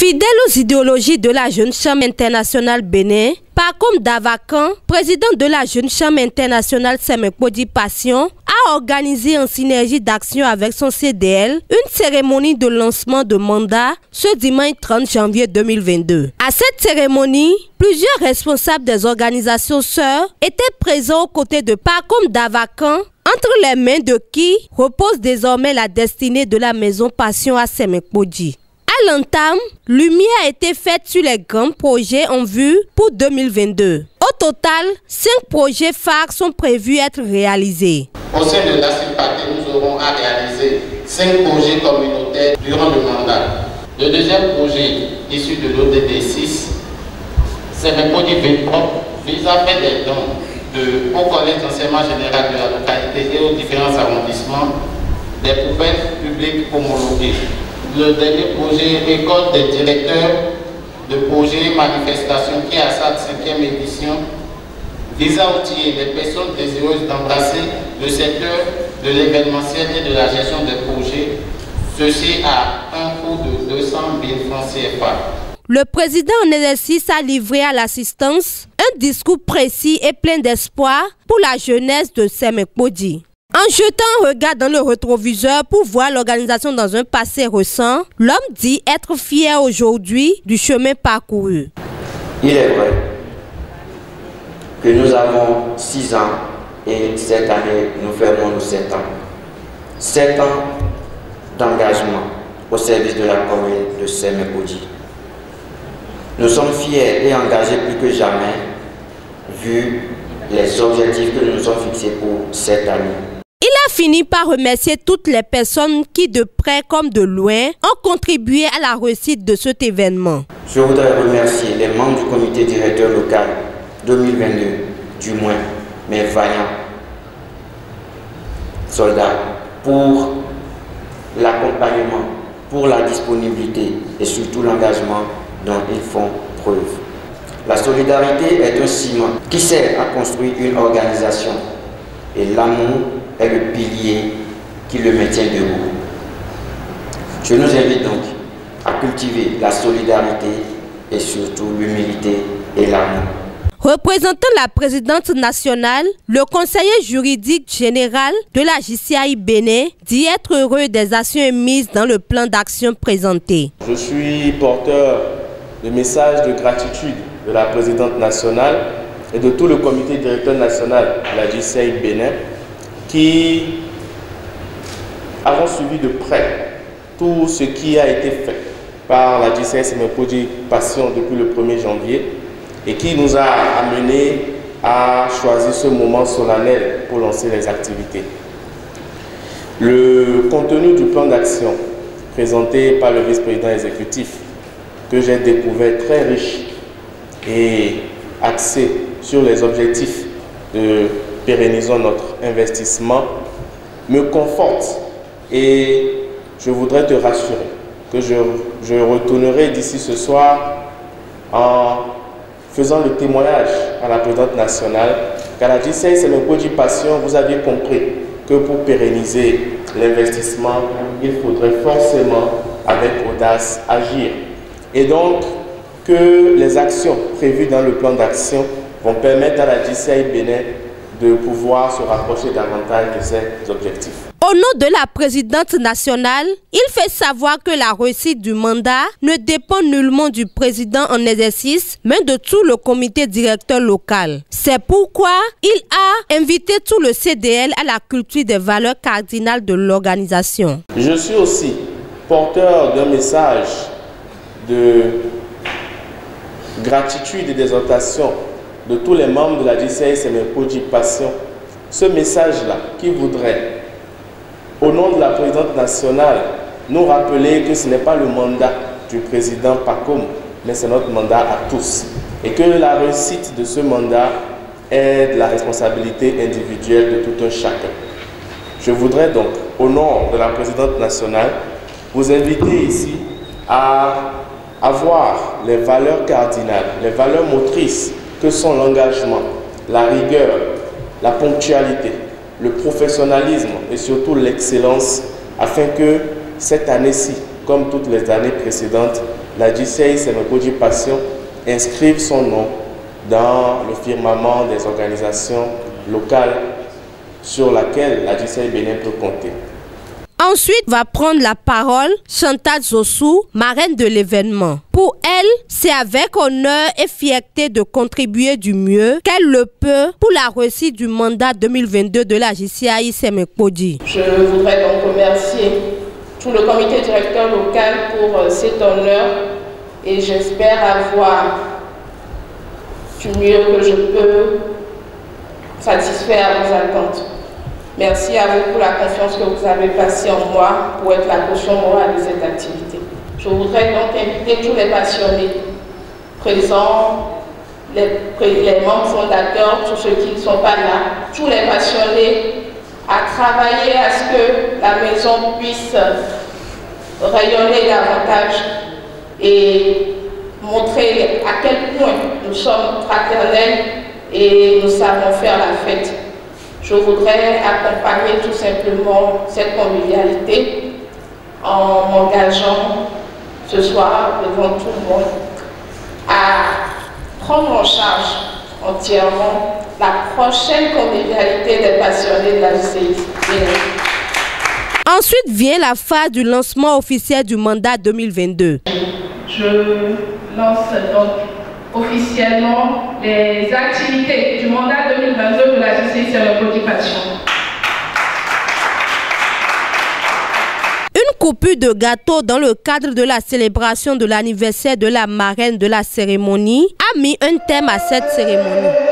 Fidèle aux idéologies de la Jeune Chambre internationale Bénin, Pacome Davacan, président de la Jeune Chambre internationale Semekpodi Passion, a organisé en synergie d'action avec son CDL une cérémonie de lancement de mandat ce dimanche 30 janvier 2022. À cette cérémonie, plusieurs responsables des organisations sœurs étaient présents aux côtés de Pacome Davacan, entre les mains de qui repose désormais la destinée de la maison Passion à Semekpodi. À l'entame, lumière a été faite sur les grands projets en vue pour 2022. Au total, 5 projets phares sont prévus être réalisés. Au sein de la CIPAT, nous aurons à réaliser 5 projets communautaires durant le mandat. Le deuxième projet, issu de l'ODD 6, c'est le projet V-Propre, vise à faire des dons au collège d'enseignement général de la localité et aux différents arrondissements des poubelles publiques homologuées. Le dernier projet, école des directeurs de projet manifestation qui est à sa 5e édition, vise à outiller les personnes désireuses d'embrasser le secteur de l'événementiel et de la gestion des projets, ceci à un coût de 200 000 francs CFA. Le président en exercice a livré à l'assistance un discours précis et plein d'espoir pour la jeunesse de Semekpodi. En jetant un regard dans le rétroviseur pour voir l'organisation dans un passé récent, l'homme dit être fier aujourd'hui du chemin parcouru. Il est vrai que nous avons 6 ans et cette année nous fermons nos 7 ans. 7 ans d'engagement au service de la commune de Semekpodi. Nous sommes fiers et engagés plus que jamais vu les objectifs que nous nous sommes fixés pour cette année. Il a fini par remercier toutes les personnes qui, de près comme de loin, ont contribué à la réussite de cet événement. Je voudrais remercier les membres du comité directeur local 2022, du moins mes vaillants soldats, pour l'accompagnement, pour la disponibilité et surtout l'engagement dont ils font preuve. La solidarité est un ciment qui sert à construire une organisation et l'amour est le pilier qui le maintient debout. Je nous invite donc à cultiver la solidarité et surtout l'humilité et l'amour. Représentant la présidente nationale, le conseiller juridique général de la JCI Bénin dit être heureux des actions mises dans le plan d'action présenté. Je suis porteur de messages de gratitude de la présidente nationale et de tout le comité directeur national de la JCI Bénin qui avons suivi de près tout ce qui a été fait par la JCI Semekpodi Passion depuis le 1er janvier et qui nous a amené à choisir ce moment solennel pour lancer les activités. Le contenu du plan d'action présenté par le vice-président exécutif que j'ai découvert très riche et axé sur les objectifs de pérennisons notre investissement me conforte et je voudrais te rassurer que je retournerai d'ici ce soir en faisant le témoignage à la présidente nationale qu'à la JCI Semekpodi Passion, vous aviez compris que pour pérenniser l'investissement, il faudrait forcément avec audace agir. Et donc que les actions prévues dans le plan d'action vont permettre à la JCI Bénin de pouvoir se rapprocher davantage de ces objectifs. Au nom de la présidente nationale, il fait savoir que la réussite du mandat ne dépend nullement du président en exercice, mais de tout le comité directeur local. C'est pourquoi il a invité tout le CDL à la culture des valeurs cardinales de l'organisation. Je suis aussi porteur d'un message de gratitude et d'exhortation de tous les membres de la JCI Semekpodi Passion. Ce message-là qui voudrait, au nom de la présidente nationale, nous rappeler que ce n'est pas le mandat du président Pacome, mais c'est notre mandat à tous. Et que la réussite de ce mandat est de la responsabilité individuelle de tout un chacun. Je voudrais donc, au nom de la présidente nationale, vous inviter ici à avoir les valeurs cardinales, les valeurs motrices que sont l'engagement, la rigueur, la ponctualité, le professionnalisme et surtout l'excellence afin que cette année-ci, comme toutes les années précédentes, la JCI Semekodi Passion inscrive son nom dans le firmament des organisations locales sur laquelle la JCI Bénin peut compter. Ensuite va prendre la parole Chantal Zossou, marraine de l'événement. Pour elle, c'est avec honneur et fierté de contribuer du mieux qu'elle le peut pour la réussite du mandat 2022 de la JCI Semekodi. Je voudrais donc remercier tout le comité directeur local pour cet honneur et j'espère avoir du mieux que je peux satisfaire à vos attentes. Merci à vous pour la confiance que vous avez placée en moi pour être la caution morale de cette activité. Je voudrais donc inviter tous les passionnés présents, les membres fondateurs, tous ceux qui ne sont pas là, tous les passionnés à travailler à ce que la maison puisse rayonner davantage et montrer à quel point nous sommes fraternels et nous savons faire la fête. Je voudrais accompagner tout simplement cette convivialité en m'engageant ce soir devant tout le monde à prendre en charge entièrement la prochaine convivialité des passionnés de la JCI. Ensuite vient la phase du lancement officiel du mandat 2022. Je lance donc officiellement les activités du mandat 2022 de la JCI Semekodi Passion. Une coupure de gâteau dans le cadre de la célébration de l'anniversaire de la marraine de la cérémonie a mis un thème à cette cérémonie.